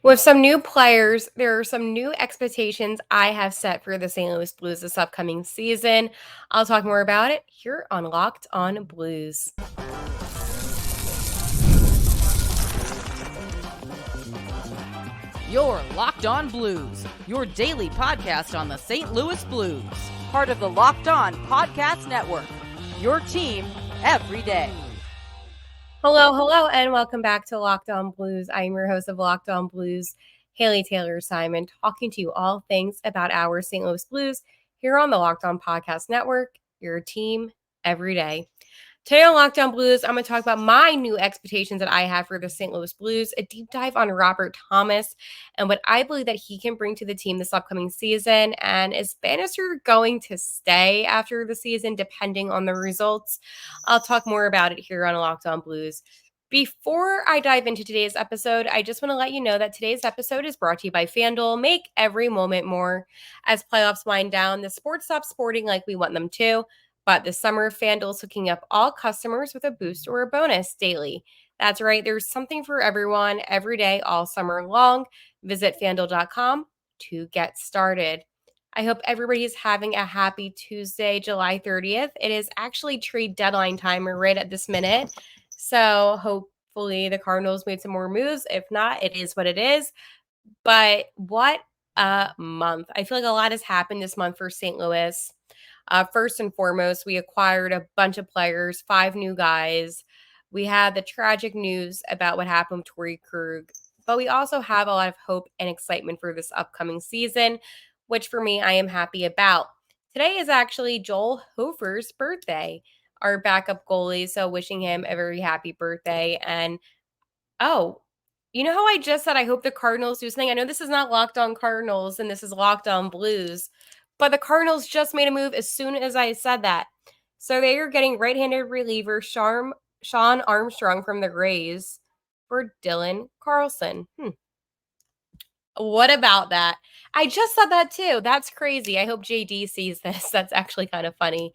With some new players, there are some new expectations I have set for the St. Louis Blues this upcoming season. I'll talk more about it here on Locked On Blues. You're Locked On Blues, your daily podcast on the St. Louis Blues. Part of the Locked On Podcast Network, your team every day. Hello, and welcome back to Locked On Blues. I am your host of Locked On Blues, Haley Taylor Simon, talking to you all things about our St. Louis Blues here on the Locked On Podcast Network, your team every day. Today on Locked On Blues, I'm going to talk about my new expectations that I have for the St. Louis Blues, a deep dive on Robert Thomas and what I believe that he can bring to the team this upcoming season. And is Bannister going to stay after the season, depending on the results? I'll talk more about it here on Locked On Blues. Before I dive into today's episode, I just want to let you know that today's episode is brought to you by FanDuel. Make every moment more. As playoffs wind down, the sports stop sporting like we want them to. But this summer, FanDuel's hooking up all customers with a boost or a bonus daily. That's right, there's something for everyone every day, all summer long. Visit FanDuel.com to get started. I hope everybody's having a happy Tuesday, July 30th. It is actually trade deadline time right at this minute. So hopefully the Cardinals made some more moves. If not, it is what it is. But what a month. I feel like a lot has happened this month for St. Louis. First and foremost, we acquired a bunch of players, 5 new guys. We had the tragic news about what happened with Torrey Krug, but we also have a lot of hope and excitement for this upcoming season, which for me, I am happy about. Today is actually Joel Hofer's birthday, our backup goalie. So wishing him a very happy birthday. And oh, you know how I just said I hope the Cardinals do something? I know this is not Locked On Cardinals and this is Locked On Blues, but the Cardinals just made a move as soon as I said that. So they are getting right-handed reliever Sean Armstrong from the Rays for Dylan Carlson. What about that? I just said that too. That's crazy. I hope JD sees this. That's actually kind of funny.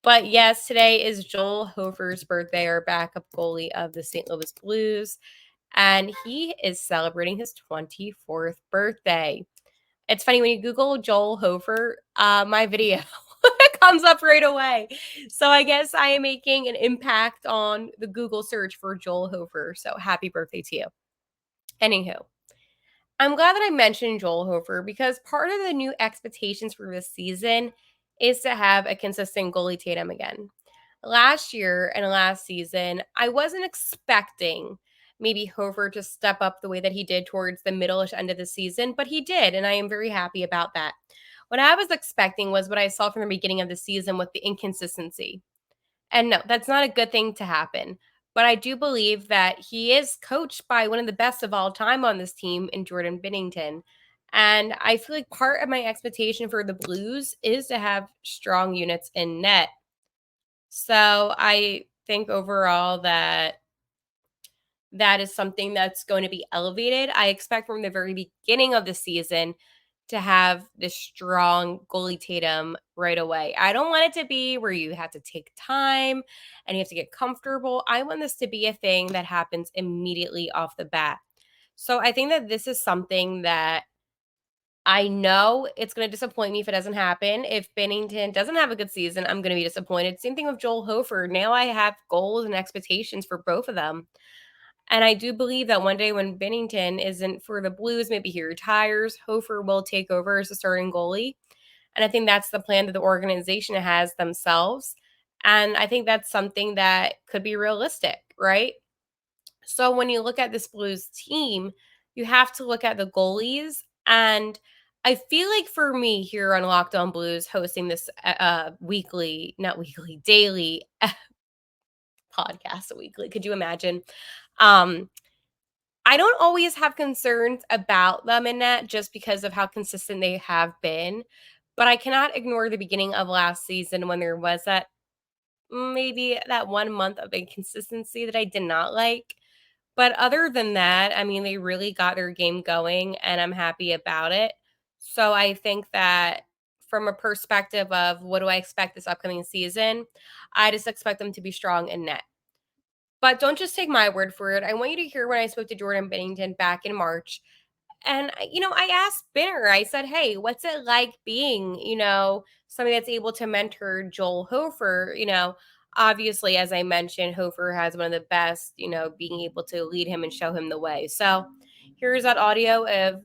But yes, today is Joel Hofer's birthday, our backup goalie of the St. Louis Blues. And he is celebrating his 24th birthday. It's funny when you Google Joel Hofer, my video comes up right away. So I guess I am making an impact on the Google search for Joel Hofer. So happy birthday to you. Anywho, I'm glad that I mentioned Joel Hofer because part of the new expectations for this season is to have a consistent goalie tandem again. Last year and last season, I wasn't expecting maybe Hofer to step up the way that he did towards the middle-ish end of the season, but he did, and I am very happy about that. What I was expecting was what I saw from the beginning of the season with the inconsistency. And no, that's not a good thing to happen. But I do believe that he is coached by one of the best of all time on this team in Jordan Binnington. And I feel like part of my expectation for the Blues is to have strong units in net. So I think overall that is something that's going to be elevated. I expect from the very beginning of the season to have this strong goalie tandem right away. I don't want it to be where you have to take time and you have to get comfortable. I want this to be a thing that happens immediately off the bat. So I think that this is something that I know it's going to disappoint me if it doesn't happen. If Binnington doesn't have a good season, I'm going to be disappointed. Same thing with Joel Hofer. Now I have goals and expectations for both of them. And I do believe that one day when Binnington isn't for the Blues, maybe he retires, Hofer will take over as a starting goalie. And I think that's the plan that the organization has themselves. And I think that's something that could be realistic, right? So when you look at this Blues team, you have to look at the goalies. And I feel like for me here on Locked On Blues, hosting this daily podcast weekly, could you imagine? I don't always have concerns about them in net just because of how consistent they have been. But I cannot ignore the beginning of last season when there was maybe that 1 month of inconsistency that I did not like. But other than that, I mean, they really got their game going and I'm happy about it. So I think that from a perspective of what do I expect this upcoming season, I just expect them to be strong in net. But don't just take my word for it. I want you to hear when I spoke to Jordan Binnington back in March. And, I asked Binner, I said, hey, what's it like being, somebody that's able to mentor Joel Hofer? Obviously, as I mentioned, Hofer has one of the best, being able to lead him and show him the way. So here's that audio of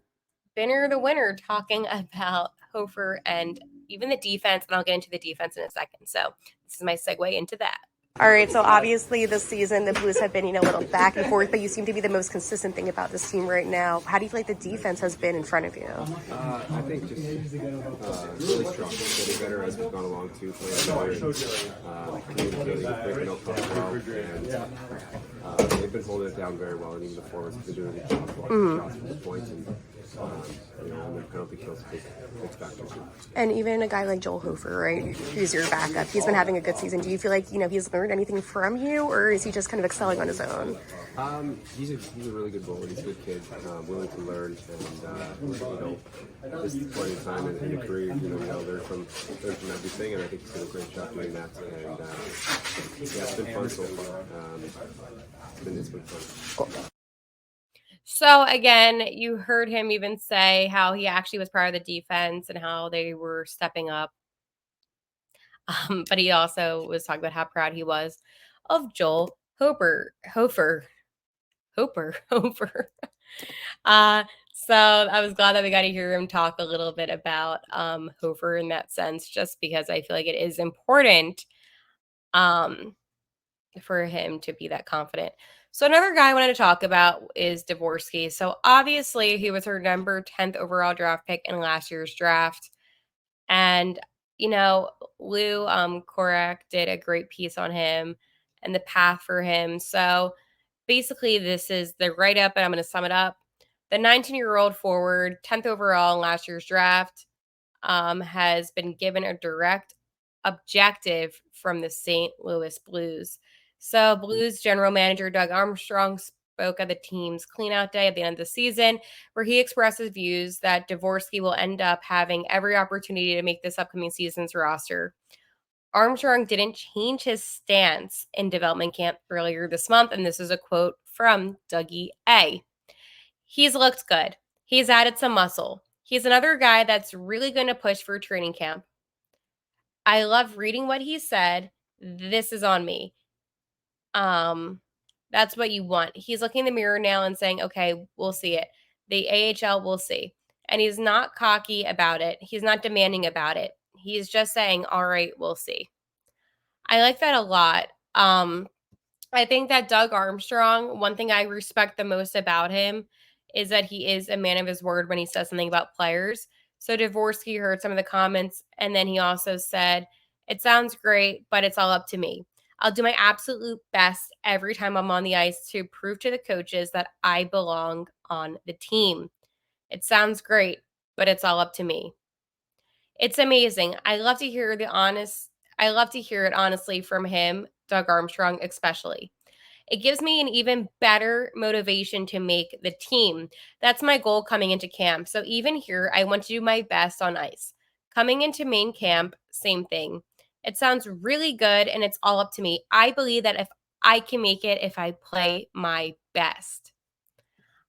Binner the winner talking about Hofer and even the defense. And I'll get into the defense in a second. So this is my segue into that. All right, so obviously this season the Blues have been, a little back and forth, but you seem to be the most consistent thing about this team right now. How do you feel like the defense has been in front of you? I think just really strong, getting better as we've gone along too. Playing communicating, breaking up well, and they've been holding it down very well, and even the forwards have been doing a good job shots from the points, and and the penalty kills big factor too. And even a guy like Joel Hofer, right, who's your backup, he's been having a good season. Do you feel like, he's learned anything from you, or is he just kind of excelling on his own? He's a really good goalie. He's a good kid, willing to learn, and at this point in time in the career, learn from everything, and I think he's done a great job doing that. And it's been fun so far. It's been fun. Cool. So again, you heard him even say how he actually was proud of the defense and how they were stepping up. But he also was talking about how proud he was of Joel Hofer. So I was glad that we got to hear him talk a little bit about Hofer in that sense, just because I feel like it is important for him to be that confident. So another guy I wanted to talk about is Dvorsky. So obviously he was her number 10th overall draft pick in last year's draft. And, Lou Korak did a great piece on him and the path for him. So basically this is the write-up, and I'm going to sum it up. The 19-year-old forward, 10th overall in last year's draft, has been given a direct objective from the St. Louis Blues. So Blues general manager Doug Armstrong spoke at the team's cleanout day at the end of the season, where he expressed his views that Dvorsky will end up having every opportunity to make this upcoming season's roster. Armstrong didn't change his stance in development camp earlier this month, and this is a quote from Dougie A. He's looked good. He's added some muscle. He's another guy that's really going to push for training camp. I love reading what he said. This is on me. That's what you want. He's looking in the mirror now and saying, okay, we'll see it. The AHL, we'll see. And he's not cocky about it. He's not demanding about it. He's just saying, all right, we'll see. I like that a lot. I think that Doug Armstrong, one thing I respect the most about him is that he is a man of his word when he says something about players. So Dvorsky heard some of the comments, and then he also said, it sounds great, but it's all up to me. I'll do my absolute best every time I'm on the ice to prove to the coaches that I belong on the team. It sounds great, but it's all up to me. It's amazing. I love to hear it honestly from him, Doug Armstrong especially. It gives me an even better motivation to make the team. That's my goal coming into camp. So even here, I want to do my best on ice. Coming into main camp, same thing. It sounds really good, and it's all up to me. I believe that if I can make it, if I play my best.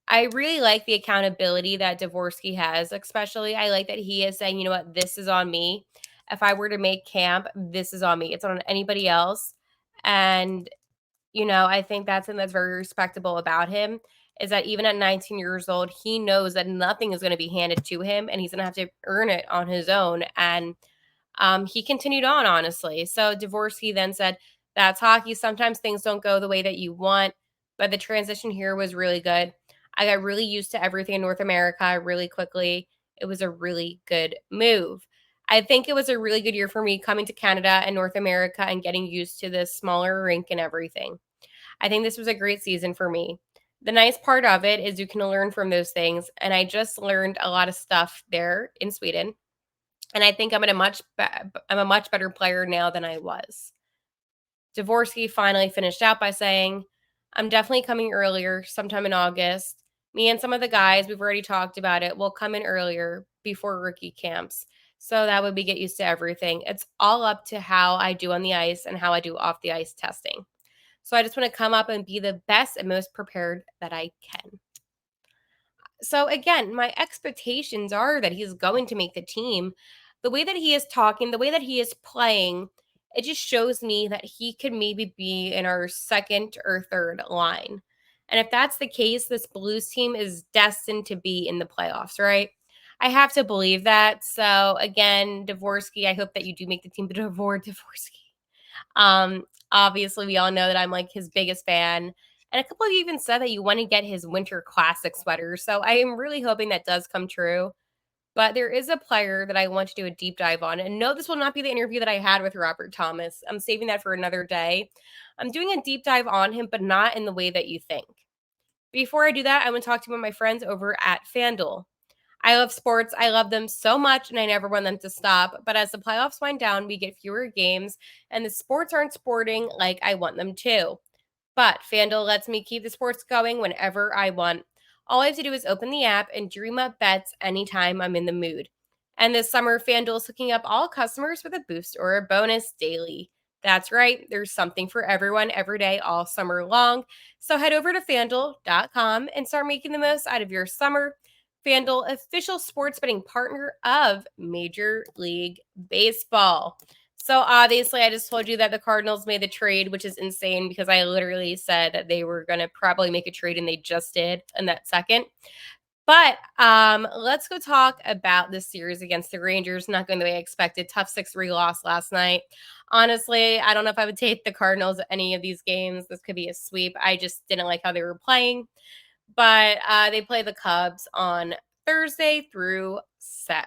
I really like the accountability that Dvorsky has, especially. I like that he is saying, you know what, this is on me. If I were to make camp, this is on me. It's not on anybody else. And, I think that's something that's very respectable about him, is that even at 19 years old, he knows that nothing is going to be handed to him, and he's going to have to earn it on his own. And he continued on, honestly. So Dvorsky then said, that's hockey. Sometimes things don't go the way that you want, but the transition here was really good. I got really used to everything in North America really quickly. It was a really good move. I think it was a really good year for me coming to Canada and North America and getting used to this smaller rink and everything. I think this was a great season for me. The nice part of it is you can learn from those things, and I just learned a lot of stuff there in Sweden. And I think I'm a much better player now than I was. Dvorsky finally finished out by saying, I'm definitely coming earlier, sometime in August. Me and some of the guys, we've already talked about it, will come in earlier before rookie camps. So that would be get used to everything. It's all up to how I do on the ice and how I do off the ice testing. So I just want to come up and be the best and most prepared that I can. So again, my expectations are that he's going to make the team. The way that he is talking, the way that he is playing, it just shows me that he could maybe be in our second or third line. And if that's the case, this Blues team is destined to be in the playoffs, right? I have to believe that. So again, Dvorsky, I hope that you do make the team. Dvorsky. Obviously, we all know that I'm like his biggest fan. And a couple of you even said that you want to get his Winter Classic sweater. So I am really hoping that does come true. But there is a player that I want to do a deep dive on. And no, this will not be the interview that I had with Robert Thomas. I'm saving that for another day. I'm doing a deep dive on him, but not in the way that you think. Before I do that, I want to talk to my friends over at FanDuel. I love sports. I love them so much, and I never want them to stop. But as the playoffs wind down, we get fewer games, and the sports aren't sporting like I want them to. But FanDuel lets me keep the sports going whenever I want. All I have to do is open the app and dream up bets anytime I'm in the mood. And this summer, FanDuel is hooking up all customers with a boost or a bonus daily. That's right, there's something for everyone every day all summer long. So head over to fanduel.com and start making the most out of your summer. FanDuel, official sports betting partner of Major League Baseball. So obviously, I just told you that the Cardinals made the trade, which is insane because I literally said that they were going to probably make a trade, and they just did in that second. But let's go talk about this series against the Rangers. Not going the way I expected. Tough 6-3 loss last night. Honestly, I don't know if I would take the Cardinals at any of these games. This could be a sweep. I just didn't like how they were playing. But they play the Cubs on Thursday through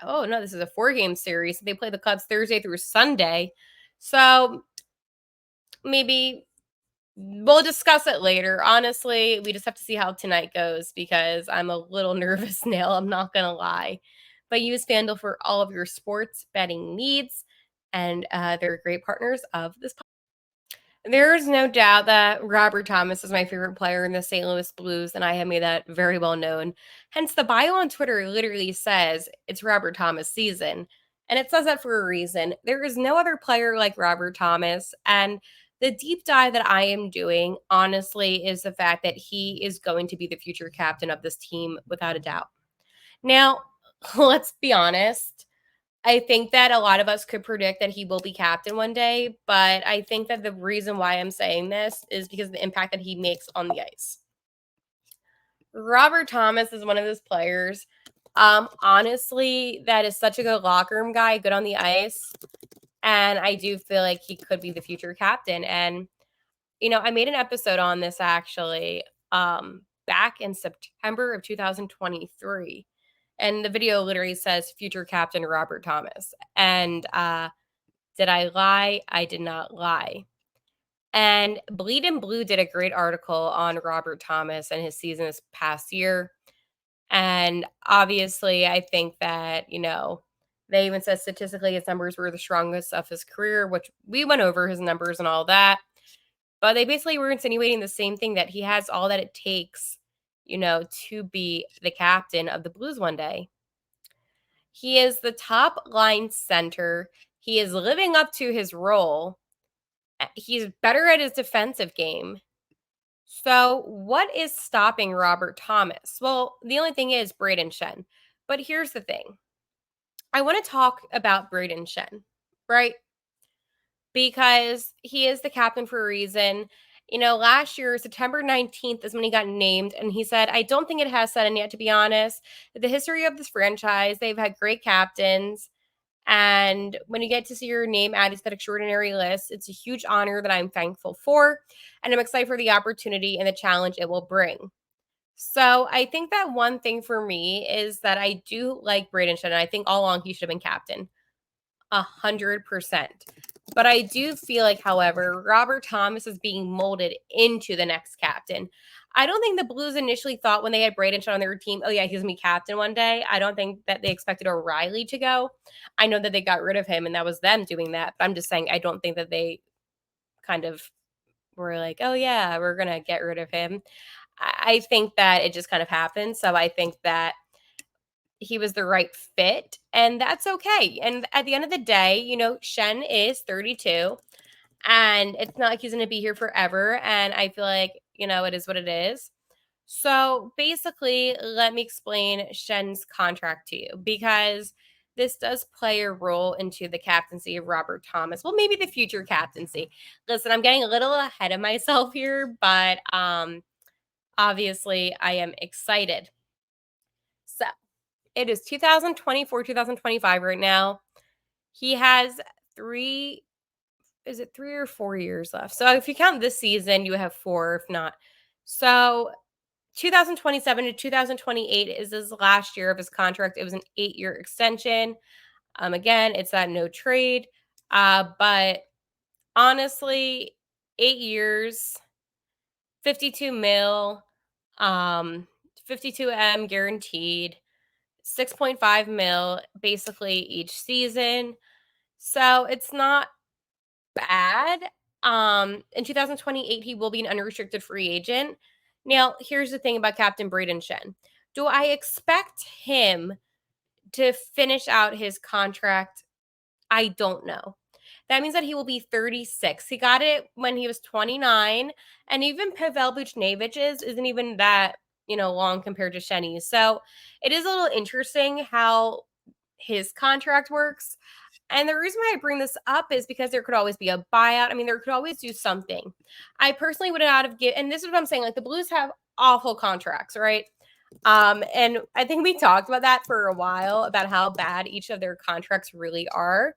oh no, this is a 4-game series. They play the Cubs Thursday through Sunday. So maybe we'll discuss it later. Honestly, we just have to see how tonight goes because I'm a little nervous now. I'm not going to lie. But use FanDuel for all of your sports betting needs. And they're great partners of this podcast. There's no doubt that Robert Thomas is my favorite player in the St. Louis Blues, and I have made that very well known. Hence, the bio on Twitter literally says it's Robert Thomas season, and it says that for a reason. There is no other player like Robert Thomas, and the deep dive that I am doing, honestly, is the fact that he is going to be the future captain of this team without a doubt. Now, let's be honest. I think that a lot of us could predict that he will be captain one day, but I think that the reason why I'm saying this is because of the impact that he makes on the ice. Robert Thomas is one of those players, honestly, that is such a good locker room guy, good on the ice, and I do feel like he could be the future captain. And, you know, I made an episode on this actually back in September of 2023. And the video literally says future captain Robert Thomas. And did I lie? I did not lie. And Bleed and Blue did a great article on Robert Thomas and his season this past year. And obviously, I think that, you know, they even said statistically his numbers were the strongest of his career, which we went over his numbers and all that. But they basically were insinuating the same thing, that he has all that it takes, you know, to be the captain of the Blues one day. He is the top line center. He is living up to his role. He's better at his defensive game. So what is stopping Robert Thomas? Well, the only thing is Brayden Schenn. But here's the thing. I want to talk about Brayden Schenn, right? Because he is the captain for a reason. You know, last year, September 19th is when he got named, and he said, I don't think it has set in yet, to be honest. The history of this franchise, they've had great captains, and when you get to see your name added to that extraordinary list, it's a huge honor that I'm thankful for, and I'm excited for the opportunity and the challenge it will bring. So I think that one thing for me is that I do like Brayden Schenn, and I think all along he should have been captain. 100%. But I do feel like, however, Robert Thomas is being molded into the next captain. I don't think the Blues initially thought when they had Brayden Schenn on their team, oh yeah, he's going to be captain one day. I don't think that they expected O'Reilly to go. I know that they got rid of him and that was them doing that. But I'm just saying, I don't think that they kind of were like, oh yeah, we're going to get rid of him. I think that it just kind of happened. So I think that he was the right fit, and that's okay. And at the end of the day, you know, Schenn is 32, and it's not like he's going to be here forever. And I feel like, you know, it is what it is. So basically, let me explain Shen's contract to you, because this does play a role into the captaincy of Robert Thomas. Well, maybe the future captaincy. Listen, I'm getting a little ahead of myself here, but obviously I am excited. So it is 2024, 2025 right now. He has is it 3 or 4 years left? So if you count this season, you have 4, if not. So 2027 to 2028 is his last year of his contract. It was an 8-year extension. Again, it's that no trade. But honestly, 8 years, 52 mil, 52M guaranteed, 6.5 mil basically each season. So it's not bad. In 2028, he will be an unrestricted free agent. Now, here's the thing about Captain Braden Shen. Do I expect him to finish out his contract? I don't know. That means that he will be 36. He got it when he was 29, and even Pavel Buchnevich's isn't even that, long compared to Shenny's. So it is a little interesting how his contract works. And the reason why I bring this up is because there could always be a buyout. I mean, there could always do something. I would not have given, and this is what I'm saying, like the Blues have awful contracts, right? And I think we talked about that for a while, about how bad each of their contracts really are.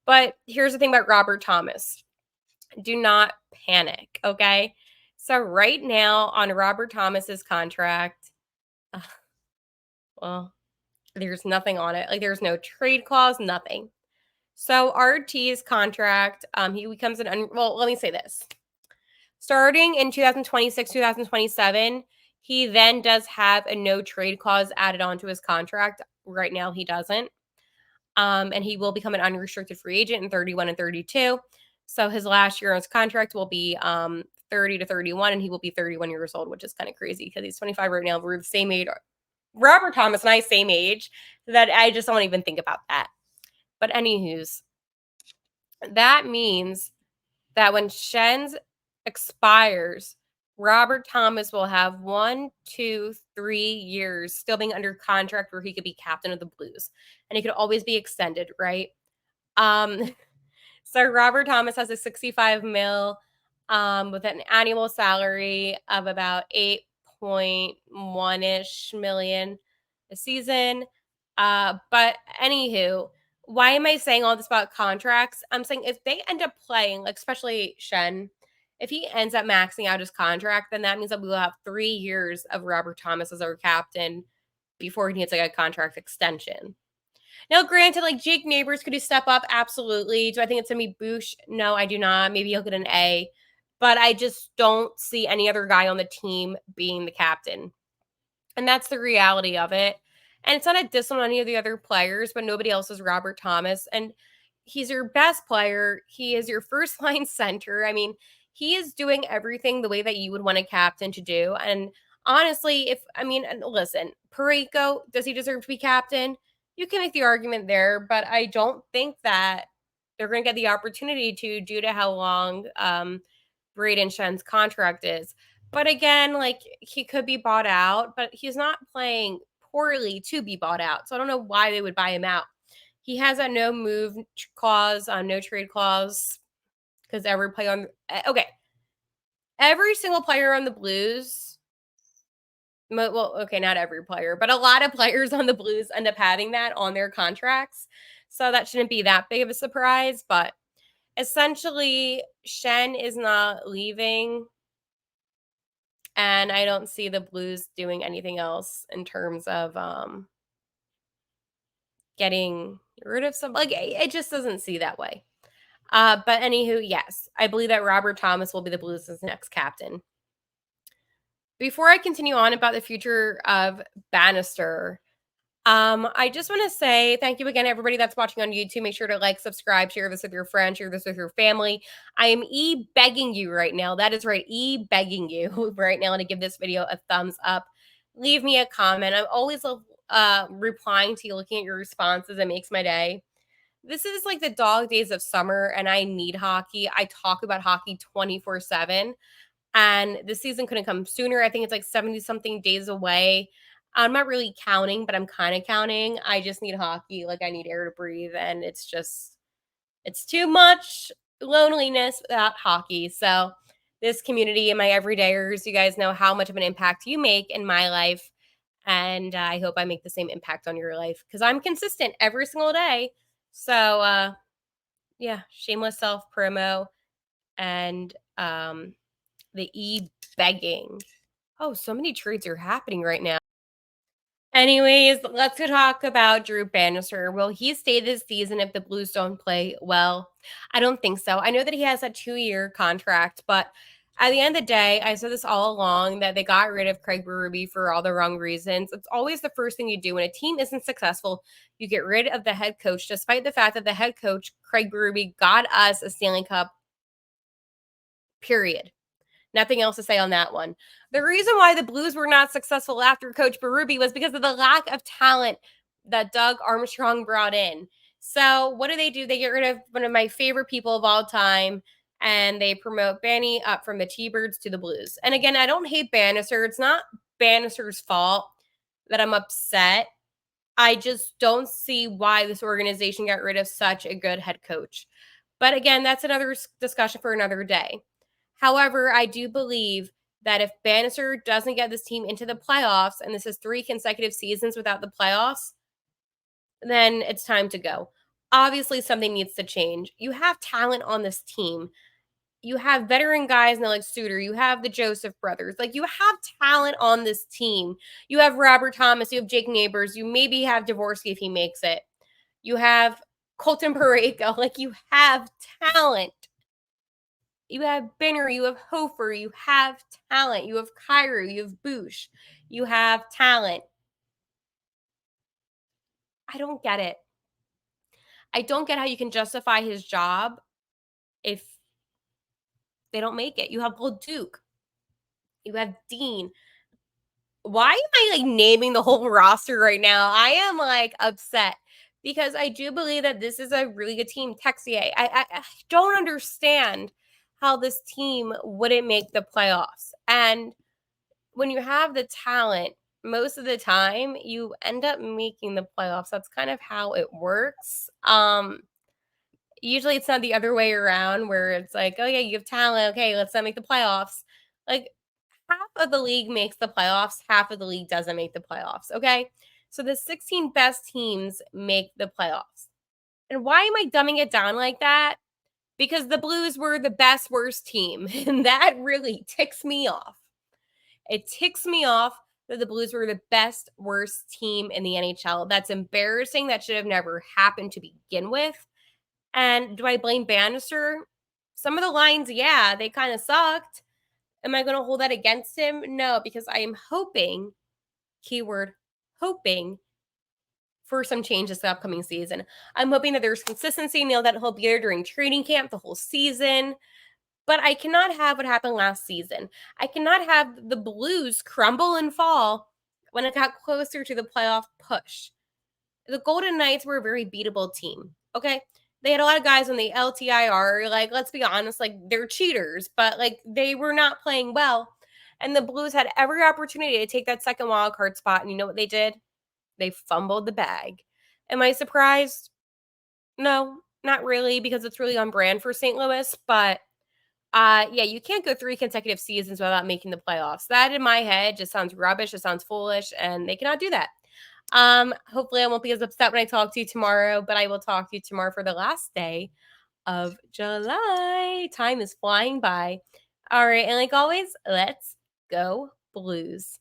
But here's the thing about Robert Thomas. Do not panic, okay? So right now on Robert Thomas's contract, well, there's nothing on it. Like there's no trade clause, nothing. So RT's contract, he becomes well, let me say this. Starting in 2026, 2027, he then does have a no trade clause added onto his contract. Right now, he doesn't. And he will become an unrestricted free agent in 31 and 32. So his last year on his contract will be 30 to 31, and he will be 31 years old, which is kind of crazy because he's 25 right now. We're the same age. Robert Thomas and I, same age, that I just don't even think about that. But anywho's, that means that when Shen's expires, Robert Thomas will have 1, 2, 3 years still being under contract where he could be captain of the Blues, and he could always be extended, right? So Robert Thomas has a 65 mil with an annual salary of about 8.1-ish million a season. But anywho, why am I saying all this about contracts? I'm saying if they end up playing, like especially Shen, if he ends up maxing out his contract, then that means that we will have 3 years of Robert Thomas as our captain before he needs like a contract extension. Now, granted, like Jake Neighbors, could he step up? Absolutely. Do I think it's going to be Boosh? No, I do not. Maybe he'll get an A. But I just don't see any other guy on the team being the captain. And that's the reality of it. And it's not a diss on any of the other players, but nobody else is Robert Thomas. And he's your best player. He is your first line center. I mean, he is doing everything the way that you would want a captain to do. And honestly, listen, Parayko, does he deserve to be captain? You can make the argument there, but I don't think that they're going to get the opportunity to, due to how long Braden Shen's contract is. But again, like he could be bought out, but he's not playing poorly to be bought out. So I don't know why they would buy him out. He has a no move clause, no trade clause, because every single player on the Blues, well, okay, not every player, but a lot of players on the Blues end up having that on their contracts. So that shouldn't be that big of a surprise. But essentially, Shen is not leaving. And I don't see the Blues doing anything else in terms of getting rid of some. Like, it just doesn't see that way. But anywho, yes, I believe that Robert Thomas will be the Blues' next captain. Before I continue on about the future of Bannister, I just want to say thank you again, everybody that's watching on YouTube. Make sure to like, subscribe, share this with your friends, share this with your family. I am begging you right now. That is right, begging you right now to give this video a thumbs up. Leave me a comment. I'm always replying to you, looking at your responses. It makes my day. This is like the dog days of summer, and I need hockey. I talk about hockey 24/7. and the season couldn't come sooner. I think it's like 70-something days away. I'm not really counting, but I'm kind of counting. I just need hockey. Like, I need air to breathe, and it's too much loneliness without hockey. So this community and my everydayers, you guys know how much of an impact you make in my life. And I hope I make the same impact on your life because I'm consistent every single day. So yeah, shameless self promo and the begging. Oh, so many trades are happening right now. Anyways, let's talk about Drew Bannister. Will he stay this season if the Blues don't play well? I don't think so. I know that he has a 2-year contract, but at the end of the day, I said this all along that they got rid of Craig Berube for all the wrong reasons. It's always the first thing you do when a team isn't successful. You get rid of the head coach, despite the fact that the head coach, Craig Berube, got us a Stanley Cup, period. Nothing else to say on that one. The reason why the Blues were not successful after Coach Berube was because of the lack of talent that Doug Armstrong brought in. So what do? They get rid of one of my favorite people of all time, and they promote Banny up from the T-Birds to the Blues. And again, I don't hate Bannister. It's not Bannister's fault that I'm upset. I just don't see why this organization got rid of such a good head coach. But again, that's another discussion for another day. However, I do believe that if Bannister doesn't get this team into the playoffs, and this is 3 consecutive seasons without the playoffs, then it's time to go. Obviously, something needs to change. You have talent on this team. You have veteran guys now like Suter. You have the Joseph brothers. Like, you have talent on this team. You have Robert Thomas. You have Jake Neighbors. You maybe have Dvorsky if he makes it. You have Colton Parayko. Like, you have talent. You have Benner, you have Hofer, you have talent. You have Kyrou, you have Bush. You have talent. I don't get it. I don't get how you can justify his job if they don't make it. You have Duke. You have Dean. Why am I like naming the whole roster right now? I am like upset because I do believe that this is a really good team. Texier. I don't understand how this team wouldn't make the playoffs. And when you have the talent, most of the time you end up making the playoffs. That's kind of how it works. Usually it's not the other way around where it's like, oh yeah, you have talent. Okay, let's not make the playoffs. Like, half of the league makes the playoffs, half of the league doesn't make the playoffs. Okay. So the 16 best teams make the playoffs. And why am I dumbing it down like that? Because the Blues were the best, worst team. And that really ticks me off. It ticks me off that the Blues were the best, worst team in the NHL. That's embarrassing. That should have never happened to begin with. And do I blame Bannister? Some of the lines, yeah, they kind of sucked. Am I going to hold that against him? No, because I am hoping, keyword, hoping, for some change this upcoming season. I'm hoping that there's consistency, that he'll be there during training camp the whole season. But I cannot have what happened last season. I cannot have the Blues crumble and fall when it got closer to the playoff push. The Golden Knights were a very beatable team, okay? They had a lot of guys on the LTIR. Like, let's be honest, like, they're cheaters, but, like, they were not playing well. And the Blues had every opportunity to take that second wild card spot. And you know what they did? They fumbled the bag. Am I surprised? No, not really, because it's really on brand for St. Louis. But yeah, you can't go 3 consecutive seasons without making the playoffs. That in my head just sounds rubbish. It sounds foolish, and they cannot do that. Hopefully I won't be as upset when I talk to you tomorrow, but I will talk to you tomorrow for the last day of July. Time is flying by. All right, and like always, let's go Blues.